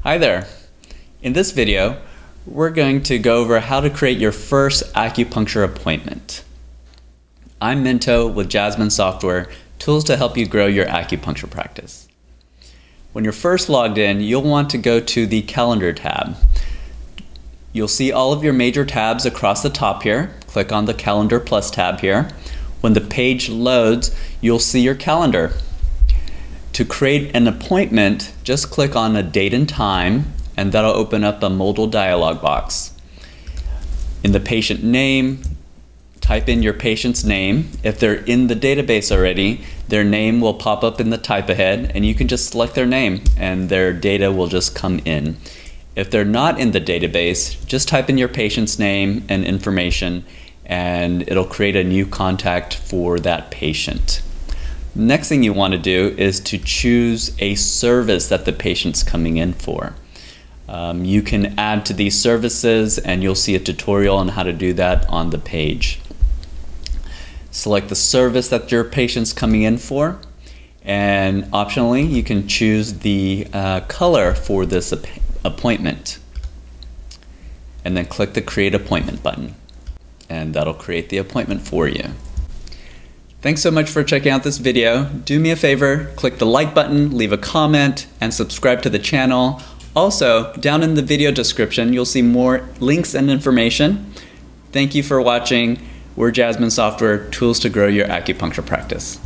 Hi there. In this video, we're going to go over how to create your first acupuncture appointment. I'm Minto with Jasmine Software, tools to help you grow your acupuncture practice. When you're first logged in, you'll want to go to the Calendar tab. You'll see all of your major tabs across the top here. Click on the Calendar Plus tab here. When the page loads, you'll see your calendar. To create an appointment, just click on a date and time, and that'll open up a modal dialog box. In the patient name, type in your patient's name. If they're in the database already, their name will pop up in the type ahead, and you can just select their name and their data will just come in. If they're not in the database, just type in your patient's name and information, and it'll create a new contact for that patient. Next thing you want to do is to choose a service that the patient's coming in for. You can add to these services, and you'll see a tutorial on how to do that on the page. Select the service that your patient's coming in for, and optionally you can choose the color for this appointment. And then click the Create Appointment button, and that'll create the appointment for you. Thanks so much for checking out this video. Do me a favor, click the like button, leave a comment, and subscribe to the channel. Also, down in the video description, you'll see more links and information. Thank you for watching. We're Jasmine Software, tools to grow your acupuncture practice.